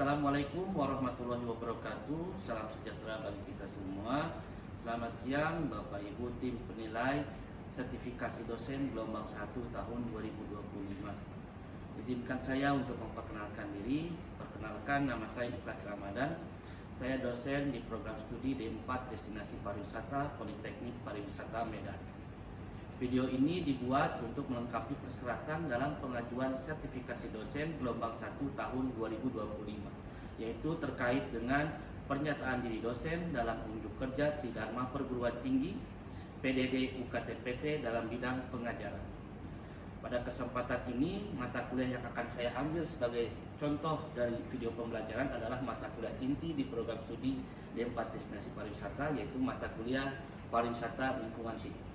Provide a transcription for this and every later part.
Assalamualaikum warahmatullahi wabarakatuh. Salam sejahtera bagi kita semua. Selamat siang Bapak Ibu tim penilai sertifikasi dosen gelombang 1 tahun 2025. Izinkan saya untuk memperkenalkan diri. Perkenalkan, nama saya Ikhlas Ramadan. Saya dosen di program studi D4 Destinasi Pariwisata Politeknik Pariwisata Medan. Video ini dibuat untuk melengkapi persyaratan dalam pengajuan sertifikasi dosen gelombang 1 tahun 2025, yaitu terkait dengan pernyataan diri dosen dalam unjuk kerja Tridharma Perguruan Tinggi PDD UKT-PT dalam bidang pengajaran. Pada kesempatan ini, mata kuliah yang akan saya ambil sebagai contoh dari video pembelajaran adalah mata kuliah inti di program studi D4 Destinasi Pariwisata, yaitu mata kuliah Pariwisata Lingkungan Hidup.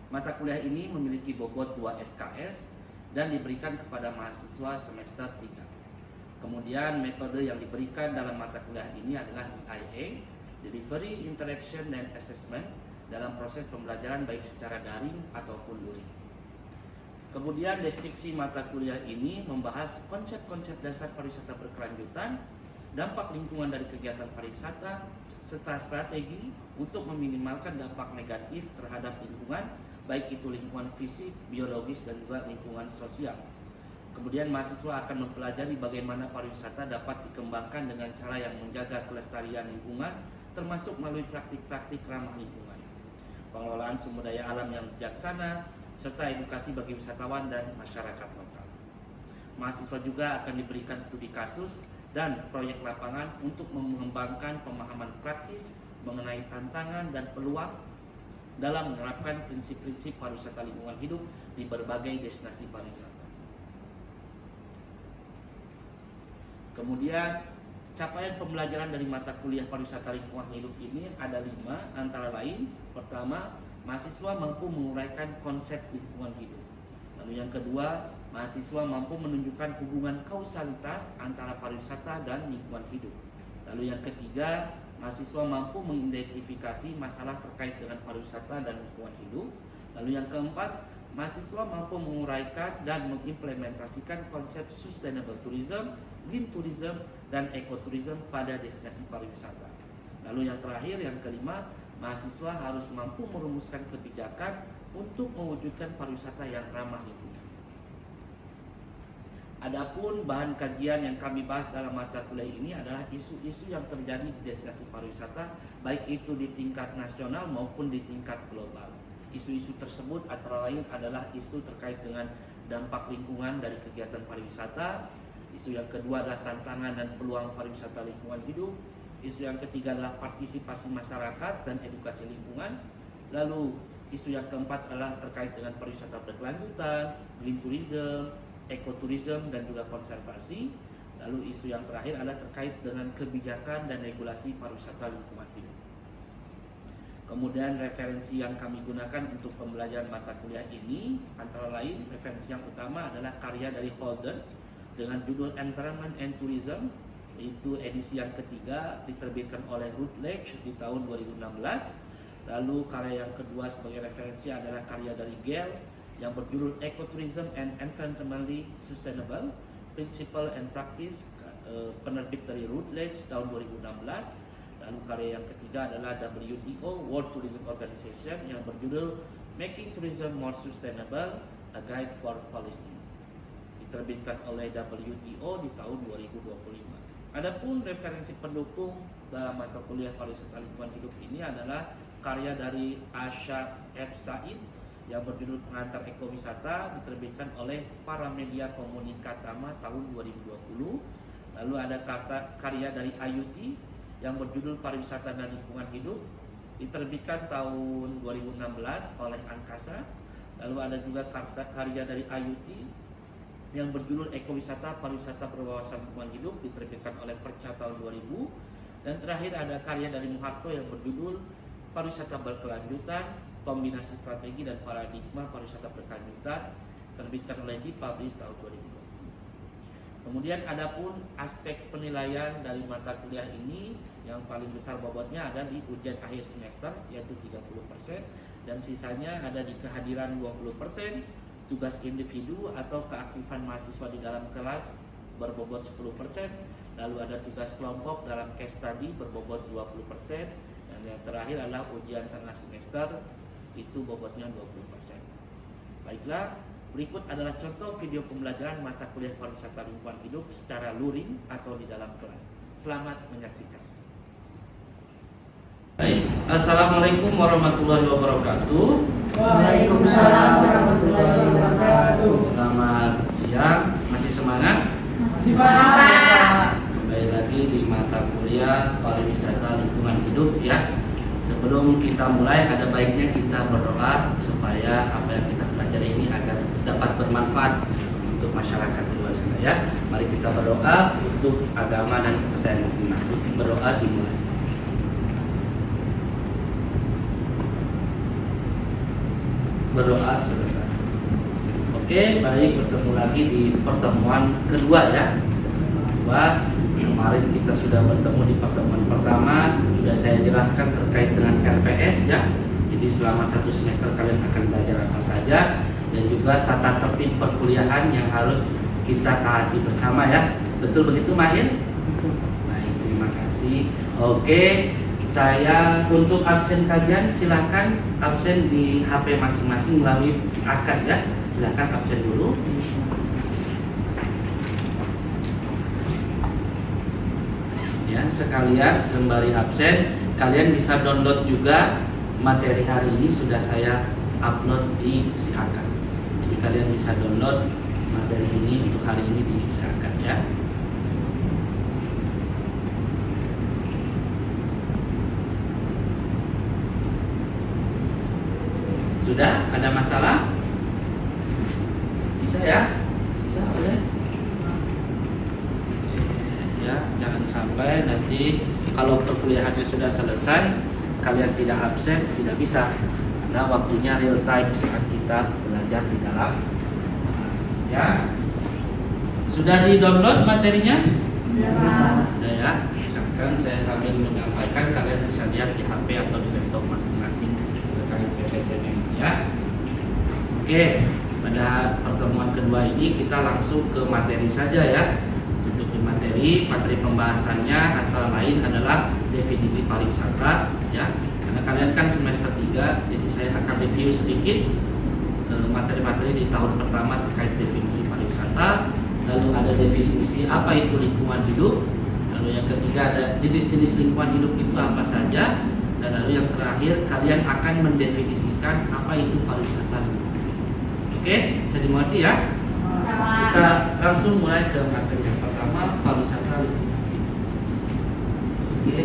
Mata kuliah ini memiliki bobot 2 SKS dan diberikan kepada mahasiswa semester 3. Kemudian metode yang diberikan dalam mata kuliah ini adalah DIA, Delivery, Interaction, dan Assessment dalam proses pembelajaran baik secara daring ataupun luring. Kemudian deskripsi mata kuliah ini membahas konsep-konsep dasar pariwisata berkelanjutan, dampak lingkungan dari kegiatan pariwisata, serta strategi untuk meminimalkan dampak negatif terhadap lingkungan, baik itu lingkungan fisik, biologis, dan juga lingkungan sosial. Kemudian mahasiswa akan mempelajari bagaimana pariwisata dapat dikembangkan dengan cara yang menjaga kelestarian lingkungan, termasuk melalui praktik-praktik ramah lingkungan, pengelolaan sumber daya alam yang bijaksana, serta edukasi bagi wisatawan dan masyarakat lokal. Mahasiswa juga akan diberikan studi kasus dan proyek lapangan untuk mengembangkan pemahaman praktis mengenai tantangan dan peluang dalam menerapkan prinsip-prinsip pariwisata lingkungan hidup di berbagai destinasi pariwisata. Kemudian capaian pembelajaran dari mata kuliah pariwisata lingkungan hidup ini ada 5, antara lain: pertama, mahasiswa mampu menguraikan konsep lingkungan hidup. Lalu yang kedua, mahasiswa mampu menunjukkan hubungan kausalitas antara pariwisata dan lingkungan hidup. Lalu yang ketiga, mahasiswa mampu mengidentifikasi masalah terkait dengan pariwisata dan lingkungan hidup. Lalu yang keempat, mahasiswa mampu menguraikan dan mengimplementasikan konsep sustainable tourism, green tourism, dan ecotourism pada destinasi pariwisata. Lalu yang terakhir, yang kelima, mahasiswa harus mampu merumuskan kebijakan untuk mewujudkan pariwisata yang ramah lingkungan. Adapun bahan kajian yang kami bahas dalam mata kuliah ini adalah isu-isu yang terjadi di destinasi pariwisata, baik itu di tingkat nasional maupun di tingkat global. Isu-isu tersebut antara lain adalah isu terkait dengan dampak lingkungan dari kegiatan pariwisata. Isu yang kedua adalah tantangan dan peluang pariwisata lingkungan hidup. Isu yang ketiga adalah partisipasi masyarakat dan edukasi lingkungan. Lalu isu yang keempat adalah terkait dengan pariwisata berkelanjutan, green tourism, ekotourism, dan juga konservasi. Lalu isu yang terakhir adalah terkait dengan kebijakan dan regulasi pariwisata lingkungan hidup. Kemudian referensi yang kami gunakan untuk pembelajaran mata kuliah ini antara lain, referensi yang utama adalah karya dari Holden dengan judul Environment and Tourism, itu edisi yang ketiga, diterbitkan oleh Routledge di tahun 2016. Lalu karya yang kedua sebagai referensi adalah karya dari Gale yang berjudul Ecotourism and Environmentally Sustainable, Principle and Practice, penerbit dari Routledge tahun 2016. Lalu karya yang ketiga adalah WTO, World Tourism Organization, yang berjudul Making Tourism More Sustainable, A Guide for Policy, diterbitkan oleh WTO di tahun 2025. Adapun referensi pendukung dalam mata kuliah pariwisata lingkungan hidup ini adalah karya dari Ashraf F. Said yang berjudul Pengantar Ekowisata, diterbitkan oleh Paramedia Komunikatama tahun 2020. Lalu ada karya dari Ayuti yang berjudul Pariwisata dan Lingkungan Hidup, diterbitkan tahun 2016 oleh Angkasa. Lalu ada juga karya dari Ayuti yang berjudul Ekowisata Pariwisata Berwawasan Lingkungan Hidup, diterbitkan oleh Perca tahun 2000. Dan terakhir ada karya dari Muharto yang berjudul Pariwisata Berkelanjutan, Kombinasi Strategi dan Paradigma Pariwisata Berkelanjutan, terbitkan oleh Dipublish tahun 2020. Kemudian adapun aspek penilaian dari mata kuliah ini yang paling besar bobotnya ada di ujian akhir semester, yaitu 30%, dan sisanya ada di kehadiran 20%, tugas individu atau keaktifan mahasiswa di dalam kelas berbobot 10%, Lalu ada tugas kelompok dalam case study berbobot 20%, dan yang terakhir adalah ujian tengah semester itu bobotnya 20%. Baiklah, berikut adalah contoh video pembelajaran mata kuliah pariwisata lingkungan hidup secara luring atau di dalam kelas. Selamat menyaksikan. Baik, Assalamualaikum warahmatullahi wabarakatuh. Waalaikumsalam warahmatullahi wabarakatuh. Selamat siang, masih semangat? Semangat. Kembali lagi di mata kuliah pariwisata lingkungan hidup ya. Sebelum kita mulai, ada baiknya kita berdoa supaya apa yang kita pelajari ini agar dapat bermanfaat untuk masyarakat di luar sana ya. Mari kita berdoa untuk agama dan kepercayaan masing-masing. Berdoa dimulai. Berdoa selesai. Oke, baik, bertemu lagi di pertemuan kedua ya. Kemarin kita sudah bertemu di pertemuan pertama, sudah saya jelaskan terkait dengan RPS ya. Jadi selama 1 semester kalian akan belajar apa saja, dan juga tata tertib perkuliahan yang harus kita taati bersama ya. Betul begitu, Mahir? Baik, terima kasih. Oke, saya untuk absen kalian silahkan absen di HP masing-masing melalui akad ya. Silahkan absen dulu. Ya, sekalian sembari absen, kalian bisa download juga materi hari ini, sudah saya upload di Siakan. Jadi kalian bisa download materi ini untuk hari ini di Siakan ya. Sudah? Ada masalah? Bisa ya? Bisa boleh? Ya, jangan sampai nanti kalau perkuliahannya sudah selesai kalian tidak absen, tidak bisa. Karena waktunya real time saat kita belajar di dalam ya. Sudah di-download materinya? Sudah. Sudah ya. Kan saya sambil menyampaikan, kalian bisa lihat di HP atau di laptop masing-masing terkait PPT ini ya. Oke, pada pertemuan kedua ini kita langsung ke materi saja ya. Materi pembahasannya antara lain adalah definisi pariwisata ya. Karena kalian kan semester 3, jadi saya akan review sedikit materi-materi di tahun pertama terkait definisi pariwisata. Lalu ada definisi apa itu lingkungan hidup. Lalu yang ketiga ada jenis-jenis lingkungan hidup itu apa saja. Dan lalu yang terakhir kalian akan mendefinisikan apa itu pariwisata lingkungan hidup. Oke, bisa dimengerti ya? Kita langsung mulai ke materi yang pertama, pariwisata lingkungan hidup. Oke,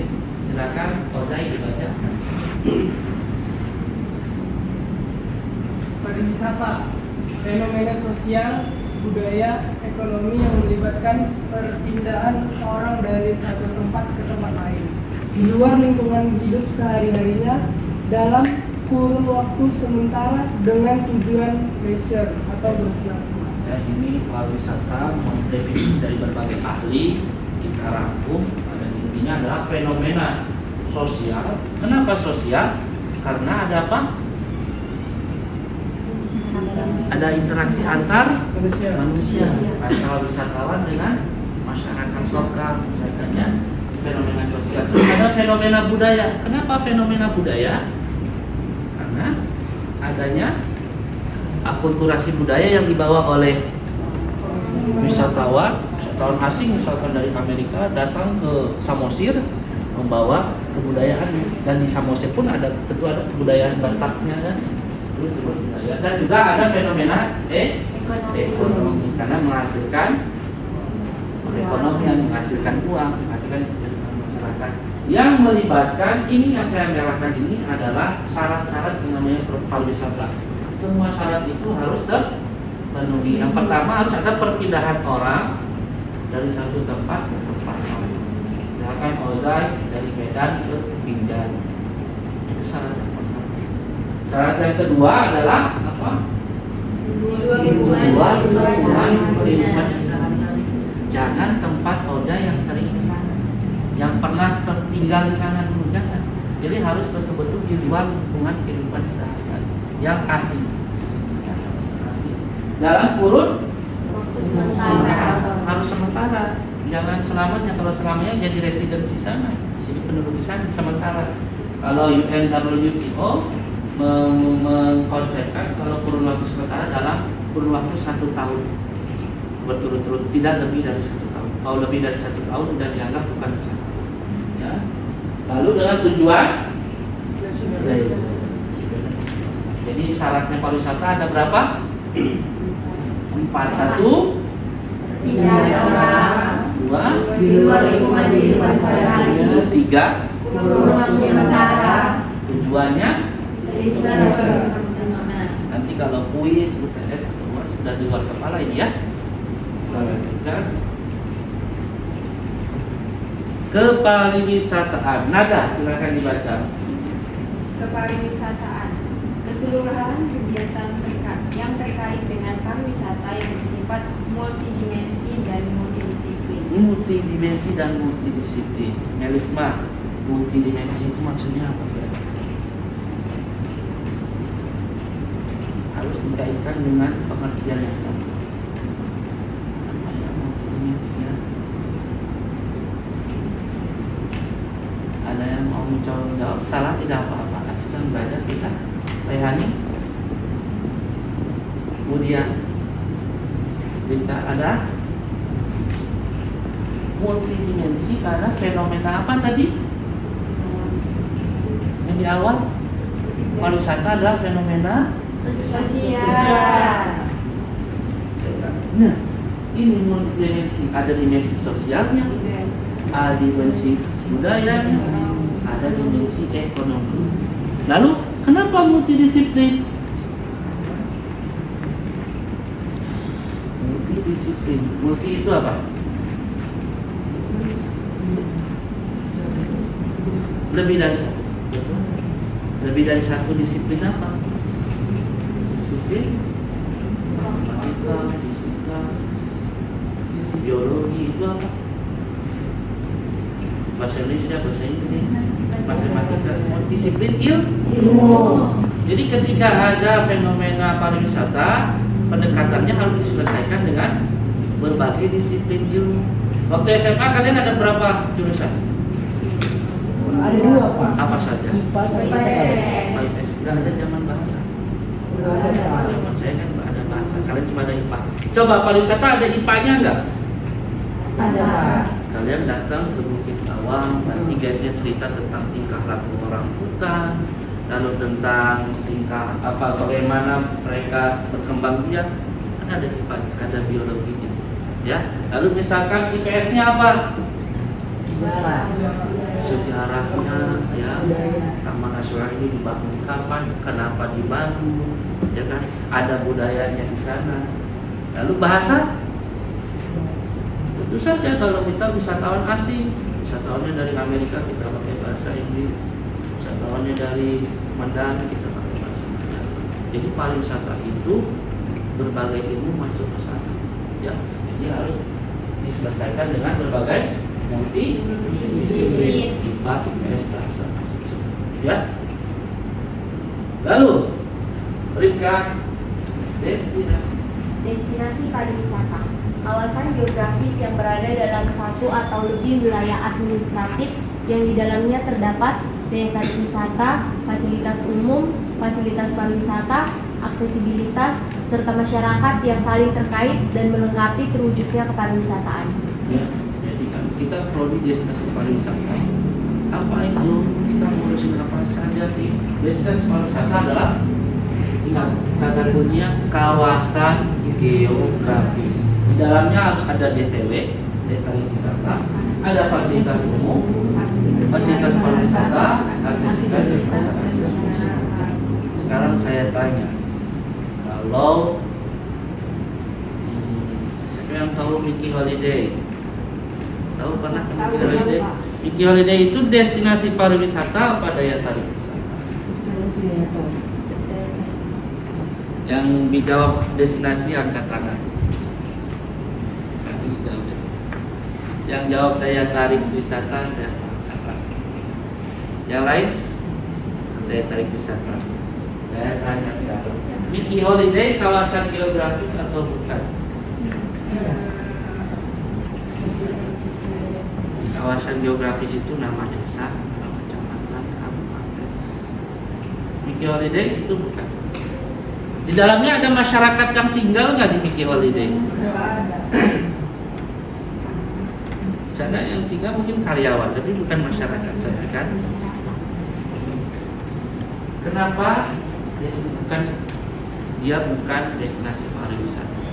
silakan Ozai dibaca. Pariwisata, fenomena sosial, budaya, ekonomi yang melibatkan perpindahan orang dari satu tempat ke tempat lain di luar lingkungan hidup sehari-harinya dalam kurun waktu sementara dengan tujuan leisure atau bersenang-senang. Ya, ini pariwisata mendefinisi dari berbagai ahli, kita rangkum. Pada intinya adalah fenomena sosial. Kenapa sosial? Karena ada apa? Ada interaksi antar manusia antara wisatawan dengan masyarakat lokal misalnya. Fenomena sosial. Terus ada fenomena budaya. Kenapa fenomena budaya? Karena adanya akulturasi budaya yang dibawa oleh wisatawan asing, misalkan dari Amerika datang ke Samosir membawa kebudayaan, dan di Samosir pun ada tentu ada kebudayaan Bataknya kan. Dan juga ada fenomena ekonomi karena menghasilkan ekonomi yang menghasilkan uang, menghasilkan masyarakat yang melibatkan ini. Yang saya merahkan ini adalah syarat-syarat yang namanya pariwisata. Semua syarat itu harus terpenuhi. Yang pertama harus ada perpindahan orang dari satu tempat ke tempat lain. Misalkan Ozai dari Medan ke Binjai, itu syarat yang pertama. Syarat yang kedua adalah apa? Dua lingkungan sehari-hari. Jangan tempat Ozai yang sering ke sana, yang pernah tinggal di sana dulu, jangan. Jadi harus betul-betul di luar lingkungan kehidupan sehari-hari yang asing. Dalam kurun sementara. Harus sementara. Jangan selamanya, kalau selamanya jadi resident di sana, jadi penduduk di sana sementara. Kalau UNWTO mengkonsepkan kalau kurun waktu sementara dalam kurun waktu 1 tahun berturut-turut, tidak lebih dari 1 tahun. Kalau lebih dari 1 tahun sudah dianggap bukan wisata. Ya. Lalu dengan tujuan, jadi syaratnya pariwisata ada berapa? 4. 1, Pindah orang 2, di luar lingkungan kehidupan sehari-hari, 3, kurun waktu sementara, tujuannya. research. Nanti kalau kuis, UTS atau UAS sudah di luar kepala ini ya. Sekarang kepariwisataan. Nada, silakan dibaca. Kepariwisataan, keseluruhan kegiatan yang terkait dengan pariwisata yang bersifat multidimensi dan multidisiplin. Multidimensi dan multidisiplin. Melisma, multidimensi itu maksudnya apa? Harus dikaitkan dengan pengertian yang tadi. Apa ya multidimensi ya? Ada yang mau mencoba menjawab? Salah tidak apa-apa, kan sedang belajar kita. Rehani, kemudian jika ada multidimensi karena fenomena apa tadi? Yang di awal pariwisata adalah fenomena Sosial. Nah, ini multidimensi. Ada dimensi sosialnya, ada dimensi budayanya, ada dimensi ekonomi. Lalu, kenapa multidisiplin? Multidisiplin. Multi itu apa? Lebih dari satu. Lebih dari satu disiplin apa? Disiplin matematika, fisika, biologi itu apa? Bahasa Indonesia, bahasa Inggris, matematika, disiplin ilmu. Jadi ketika ada fenomena pariwisata, pendekatannya harus diselesaikan dengan berbagai disiplin ilmu. Waktu SMA kalian ada berapa jurusan? Ada 2 Pak. Apa saja? IPA sama IPS. Sudah ada zaman bahasa. Zaman saya kan ada bahasa. Kalian cuma ada IPA. Coba pariwisata ada IPA-nya enggak? Ada Pak. Kalian datang ke Bukit Awang, nanti guide-nya cerita tentang tingkah laku orang hutan, lalu tentang tingkah bagaimana mereka berkembang biak. Kan ada IPA-nya, ada biologinya. Ya. Lalu misalkan IPS-nya apa? Sejarahnya, ya. Taman Nasional ini dibangun kapan? Kenapa dibangun? Ya kan? Ada budayanya di sana. Lalu bahasa? Tentu saja kalau kita wisatawan asing, wisatawannya dari Amerika kita pakai bahasa Inggris, wisatawannya dari Mandarin kita pakai bahasa Mandarin. Jadi pariwisata itu berbagai ilmu masuk ke sana. Ya, jadi harus diselesaikan dengan berbagai multidisiplin, IPA, IPS, bahasa. Ya. Lalu Rika, destinasi. Destinasi pariwisata, kawasan geografis yang berada dalam satu atau lebih wilayah administratif yang di dalamnya terdapat daya tarik wisata, fasilitas umum, fasilitas pariwisata, aksesibilitas, serta masyarakat yang saling terkait dan melengkapi terwujudnya kepariwisataan. Ya, jadi kan kita prodi destinasi pariwisata. Apa itu? Kita ngurusin apa saja sih? Destinasi pariwisata adalah ingat kata kuncinya kawasan geografis. Di dalamnya harus ada DTW, daya tarik wisata, ada fasilitas umum, fasilitas pariwisata, fasilitas investasi. Sekarang saya tanya, kalau siapa yang tahu Mickey Holiday? Tahu pernah ke Mickey Holiday? Mickey Holiday itu destinasi pariwisata apa daya tarik wisata? Yang dijawab destinasi angkat tangan. Yang jawab daya tarik wisata saya angkat tangan. Yang lain daya tarik wisata. Saya tanya sekarang, Mickey Holiday kawasan geografis atau bukan? Kawasan geografis itu nama desa, nama kecamatan, kabupaten. Mickey Holiday itu bukan. Di dalamnya ada masyarakat yang tinggal nggak di Mickey Holiday? Sana yang tinggal mungkin karyawan, tapi bukan masyarakat saja kan? Kenapa dia bukan destinasi pariwisata?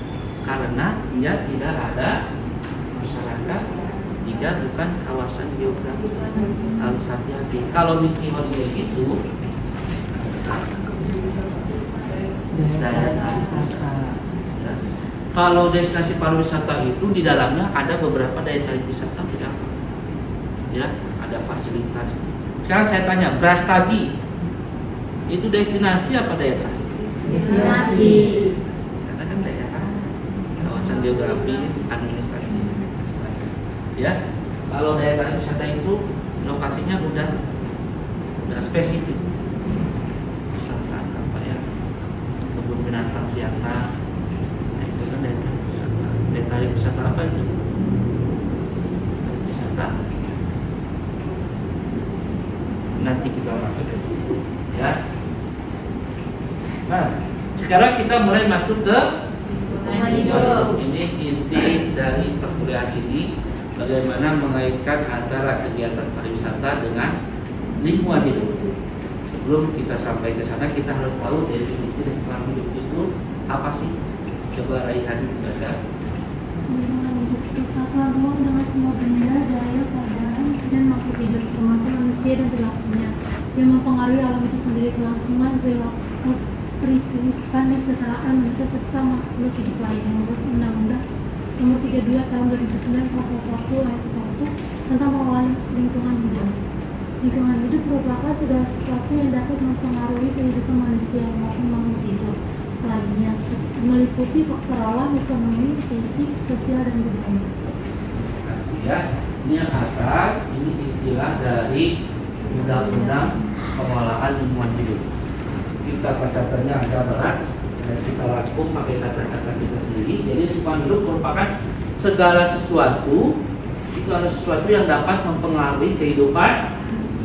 Karena dia tidak ada masyarakat, dia bukan kawasan geografis. Harus hati-hati. Kalau Mickey Holiday itu daya tarik wisata. Ya. Kalau destinasi pariwisata itu di dalamnya ada beberapa daya tarik wisata, tidak? Ya, ada fasilitas. Sekarang saya tanya, Brastagi itu destinasi apa daya tarik? Destinasi. Karena kan daya tarik, kawasan geografis, administratif. Ya, kalau daya tarik wisata itu lokasinya udah spesifik. Misalkan apa ya, kebun binatang Siantar. Nah, itu kan daya tarik wisata. Daya tarik wisata apa itu? Wisata. Nanti kita masuk ke situ, ya. Nah, sekarang kita mulai masuk ke ini inti dari perkuliahan ini, bagaimana mengaitkan antara kegiatan pariwisata dengan lingkungan hidup. Sebelum kita sampai ke sana, kita harus tahu definisi lingkungan hidup itu apa sih? Coba Raihan baca. Lingkungan hidup itu satu ruang dengan semua benda, daya, keadaan, dan makhluk hidup, termasuk manusia dan perilakunya, yang mempengaruhi alam itu sendiri, kelangsungan perilaku, kehidupan, kesetaraan manusia serta makhluk hidup lain, yang menurut Undang-Undang Nomor 32 Tahun 2009 Pasal 1 Ayat 1 tentang pengelolaan lingkungan hidup. Lingkungan hidup merupakan segala sesuatu yang dapat mempengaruhi kehidupan manusia maupun makhluk hidup lainnya, meliputi faktor alam, ekonomi, fisik, sosial, dan budaya. Ya, ini yang atas, ini istilah dari Undang-Undang Pengelolaan Lingkungan Hidup. Kita kata-katanya agak berat, dan kita rangkum pakai kata-kata kita sendiri. Jadi lingkungan hidup merupakan segala sesuatu yang dapat mempengaruhi kehidupan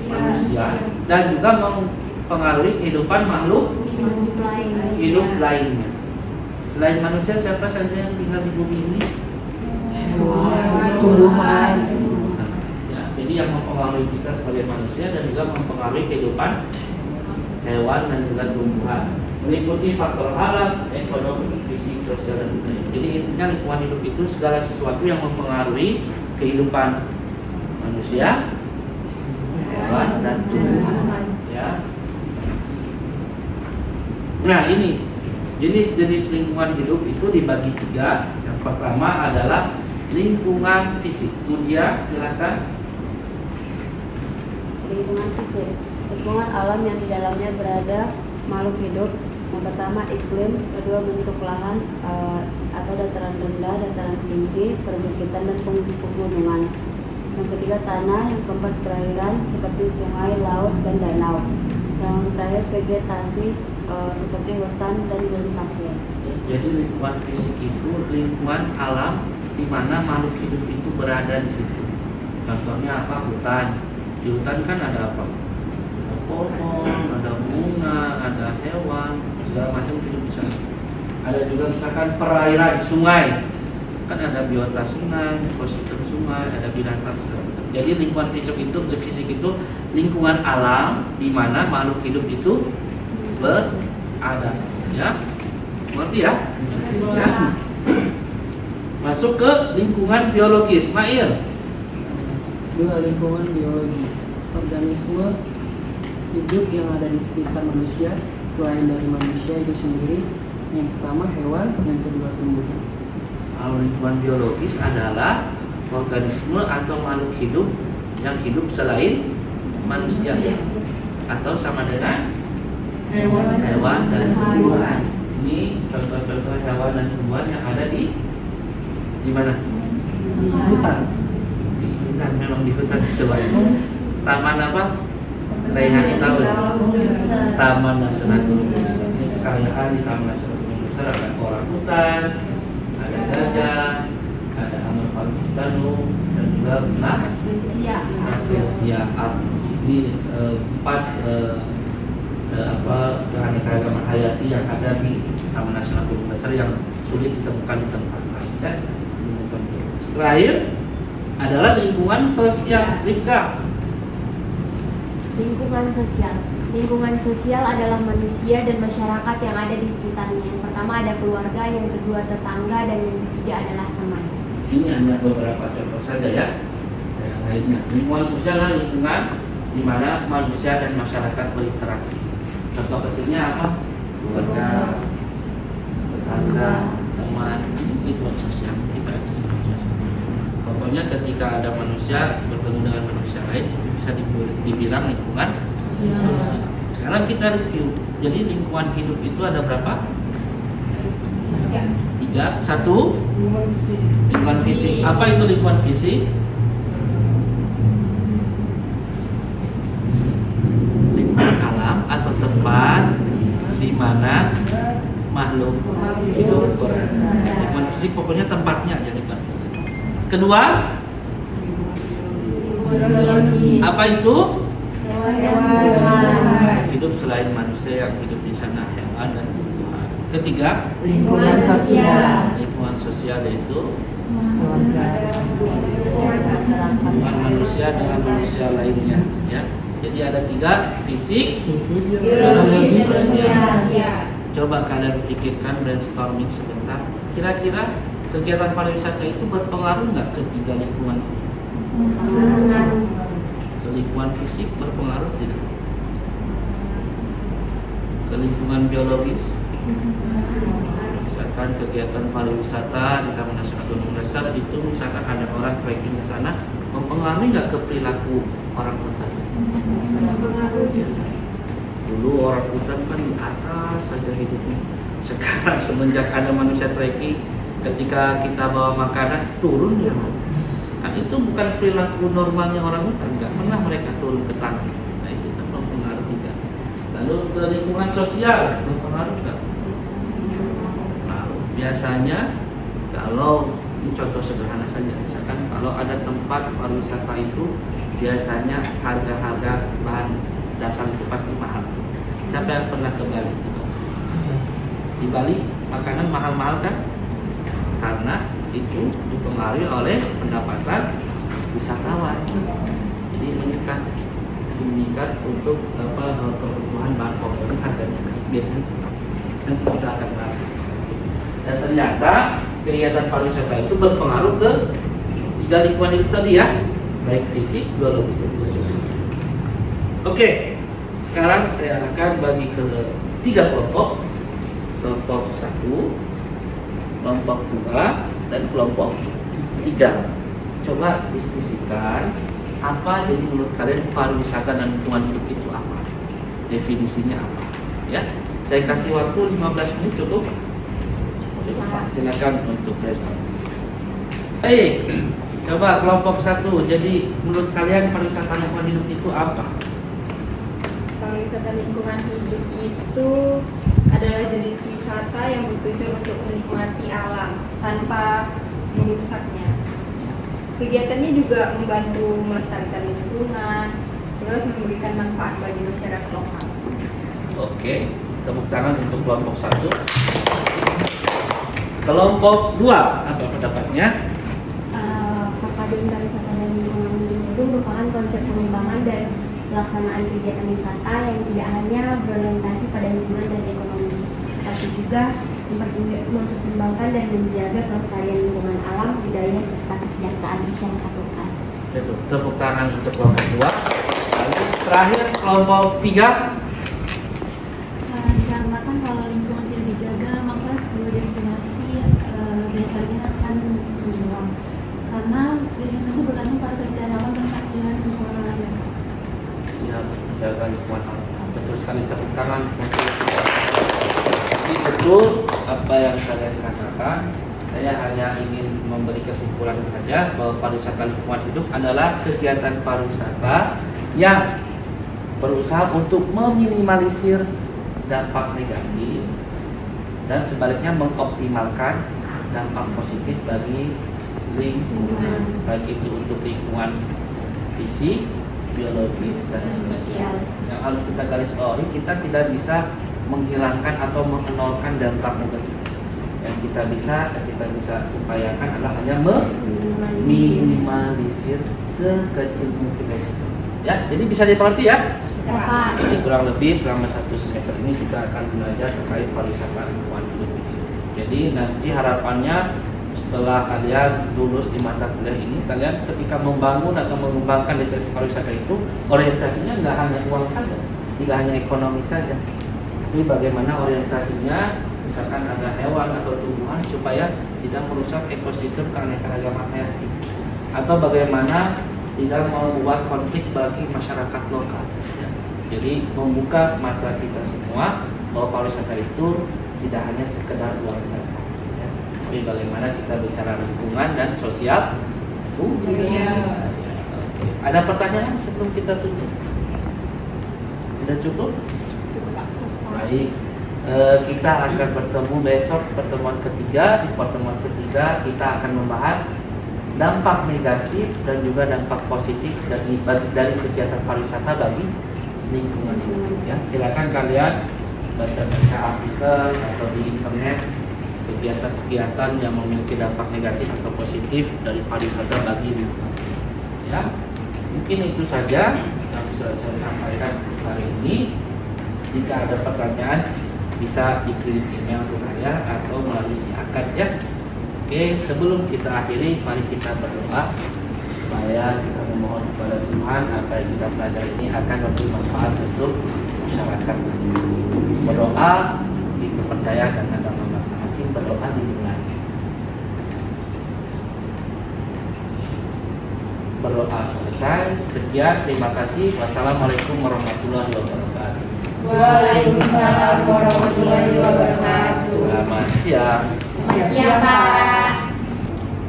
manusia dan juga mempengaruhi kehidupan makhluk hidup lainnya. Selain manusia, siapa saja yang tinggal di bumi ini? Tumbuhan. Ya, jadi yang mempengaruhi kita sebagai manusia dan juga mempengaruhi kehidupan hewan dan juga tumbuhan, meliputi faktor alam, ekonomi, fisik, sosial, dan budaya. Jadi intinya lingkungan hidup itu segala sesuatu yang mempengaruhi kehidupan manusia, hewan, dan tumbuhan. Ya. Nah, ini jenis-jenis lingkungan hidup itu dibagi 3. Yang pertama adalah lingkungan fisik. Kemudian silakan. Lingkungan fisik, lingkungan alam yang di dalamnya berada makhluk hidup. Yang pertama iklim, kedua bentuk lahan atau dataran rendah, dataran tinggi, perbukitan dan pegunungan. Yang ketiga tanah, yang keempat perairan seperti sungai, laut, dan danau. Yang terakhir vegetasi seperti hutan dan gurun pasir. Jadi lingkungan fisik itu lingkungan alam di mana makhluk hidup itu berada di situ. Contohnya apa? Hutan. Di hutan kan ada apa? Ada pohon, ada bunga, ada hewan, segala macam hidup di sana. Ada juga misalkan perairan, sungai. Kan ada biota sungai, ekosistem sungai, ada binatang segala macam. Jadi lingkungan fisik itu lingkungan alam di mana makhluk hidup itu berada. Ya, mengerti ya? Ya. Masuk ke lingkungan biologis, Mail. 2. Lingkungan biologis, organisme hidup yang ada di sekitar manusia selain dari manusia itu sendiri. Yang pertama hewan, yang kedua tumbuhan. Kalau lingkungan biologis adalah organisme atau makhluk hidup yang hidup selain manusia, atau sama dengan hewan dan tumbuhan. Ini contoh-contoh hewan dan tumbuhan yang ada di mana? Di hutan. Di hutan, memang di hutan coba. Taman apa? Raihan tahu. Taman Nasional Gunung Besar. Ini kekayaan di Taman Nasional Gunung Besar ada orang hutan, ada gajah, ada Amazon dan juga sosial. Ini empat keanekaragaman hayati yang ada di Taman Nasional Gunung Dasar yang sulit ditemukan di tempat lain. Dan terakhir adalah lingkungan sosial. Rifka. Lingkungan sosial. Lingkungan sosial adalah manusia dan masyarakat yang ada di sekitarnya. Yang pertama ada keluarga, yang kedua tetangga, dan yang ketiga adalah teman. Ini hanya beberapa contoh saja ya. Saya lainnya. Lingkungan sosial adalah lingkungan di mana manusia dan masyarakat berinteraksi. Contoh kecilnya apa? Keluarga, tetangga, teman. Ini lingkungan sosial kita. Pokoknya ketika ada manusia bertemu dengan manusia lain itu bisa dibilang lingkungan sosial. Sekarang kita review. Jadi lingkungan hidup itu ada berapa? 3. 1. Lingkungan fisik. Apa itu lingkungan fisik? Lingkungan alam atau tempat di mana makhluk hidup berada. Lingkungan fisik pokoknya tempatnya yang lingkungan fisik. Kedua, apa itu? Hidup selain manusia yang hidup di sana, hewan dan tumbuhan. Ketiga, Lingkungan sosial. lingkungan sosial yaitu Keluarga. hubungan manusia dengan manusia lainnya. Ya, jadi ada 3: fisik, Fisik, Biologi, sosial. Coba kalian pikirkan, brainstorming sebentar. Kira-kira kegiatan pariwisata itu berpengaruh nggak ke 3 lingkungan? Ke lingkungan fisik berpengaruh tidak? Ke lingkungan biologis? Misalkan kegiatan pariwisata di Taman Nasional Gunung Dasar itu misalkan ada orang trekking ke sana, mempengaruhi nggak ke perilaku orang hutan? Dulu orang hutan kan di atas saja hidupnya. Sekarang semenjak ada manusia trekking, ketika kita bawa makanan turun dia mau. Kan itu bukan perilaku normalnya orang hutan, nggak pernah mereka turun ke tanah. Nah itu kan mempengaruhi juga. Lalu ke lingkungan sosial berpengaruh nggak? Biasanya kalau ini contoh sederhana saja, misalkan kalau ada tempat pariwisata itu biasanya harga-harga bahan dasar itu pasti mahal. Siapa yang pernah ke Bali? Di Bali makanan mahal-mahal kan? Karena itu dipengaruhi oleh pendapatan wisatawan. Jadi meningkat untuk kebutuhan bahan pokok harganya biasanya nanti kita akan bahas. Dan ternyata kegiatan pariwisata itu berpengaruh ke 3 lingkungan itu tadi ya, baik fisik, biologis, dan juga sosial. Oke, sekarang saya akan bagi ke 3 kelompok. Kelompok 1, kelompok 2, dan kelompok 3. Coba diskusikan apa jadi menurut kalian pariwisata dan lingkungan hidup itu apa? Definisinya apa? Ya, saya kasih waktu 15 menit cukup. Silakan untuk brainstorm. Baik, coba kelompok 1. Jadi menurut kalian pariwisata lingkungan hidup itu apa? Pariwisata lingkungan hidup itu adalah jenis wisata yang bertujuan untuk menikmati alam tanpa merusaknya. Kegiatannya juga membantu melestarikan lingkungan, terus memberikan manfaat bagi masyarakat lokal. Oke, tepuk tangan untuk kelompok 1. Kelompok 2, apa pendapatnya? Perpaduan pariwisata dan lingkungan hidup itu merupakan konsep pengembangan dan pelaksanaan kegiatan wisata yang tidak hanya berorientasi pada hiburan dan ekonomi, tapi juga mempertimbangkan dan menjaga kelestarian lingkungan alam, budaya, serta kesejahteraan masyarakat lokal. Tepuk tangan untuk kelompok 2. Lalu terakhir kelompok 3. Dikarenakan kalau lingkungan tidak dijaga, maka sebuah destinasi biasanya akan hilang. Karena destinasi bergantung pada keindahan alam dan keaslian lingkungan alam. Ya, menjaga lingkungan alam. Betul sekali, tepuk tangan. Ini betul apa yang kalian katakan. Saya hanya ingin memberi kesimpulan saja bahwa pariwisata lingkungan hidup adalah kegiatan pariwisata yang berusaha untuk meminimalisir dampak negatif dan sebaliknya mengoptimalkan dampak positif bagi lingkungan, baik itu untuk lingkungan fisik, biologis, dan sosial. Yang harus kita garis bawahi, kita tidak bisa menghilangkan atau mengenolkan dampak negatif. Yang kita bisa upayakan adalah hanya meminimalisir sekecil mungkin resiko. Ya, jadi bisa dimengerti ya. Bisa, Pak. Jadi kurang lebih selama 1 semester ini kita akan belajar terkait pariwisata lingkungan hidup ini. Jadi nanti harapannya setelah kalian lulus di mata kuliah ini, kalian ketika membangun atau mengembangkan destinasi pariwisata itu orientasinya nggak hanya uang saja, tidak hanya ekonomi saja, tapi bagaimana orientasinya, misalkan ada hewan atau tumbuhan supaya tidak merusak ekosistem keanekaragaman hayati, atau bagaimana tidak membuat konflik bagi masyarakat lokal. Ya. Jadi membuka mata kita semua bahwa pariwisata itu tidak hanya sekedar uang saja. Tapi bagaimana kita bicara lingkungan dan sosial budaya. Oke. Ada pertanyaan sebelum kita tutup? Sudah cukup? Baik. Kita akan bertemu besok pertemuan ketiga. Di pertemuan ketiga kita akan membahas dampak negatif dan juga dampak positif dari kegiatan pariwisata bagi lingkungan. Ya, silakan kalian baca artikel atau di internet kegiatan-kegiatan yang memiliki dampak negatif atau positif dari pariwisata bagi lingkungan. Ya, mungkin itu saja yang bisa saya sampaikan hari ini. Jika ada pertanyaan bisa dikirim email ke saya atau melalui si akad ya. Oke, sebelum kita akhiri, mari kita berdoa supaya kita memohon kepada Tuhan apa yang kita pelajari ini akan memberi manfaat untuk masyarakat. Berdoa di kepercayaan dan agama masing-masing, berdoa dimulai. Berdoa selesai. Sekian, terima kasih. Wassalamualaikum warahmatullahi wabarakatuh. Waalaikumsalam warahmatullahi wabarakatuh. Selamat siang. Siapa?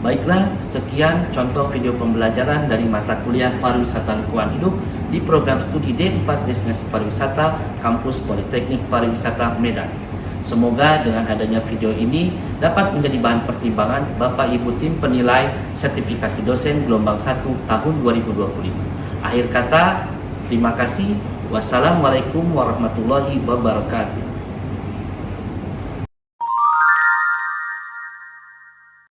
Baiklah, sekian contoh video pembelajaran dari mata kuliah pariwisata lingkungan hidup di program studi D4 Destinasi Pariwisata Kampus Politeknik Pariwisata Medan. Semoga dengan adanya video ini dapat menjadi bahan pertimbangan Bapak Ibu tim penilai sertifikasi dosen gelombang 1 tahun 2025. Akhir kata, terima kasih. Wassalamualaikum warahmatullahi wabarakatuh.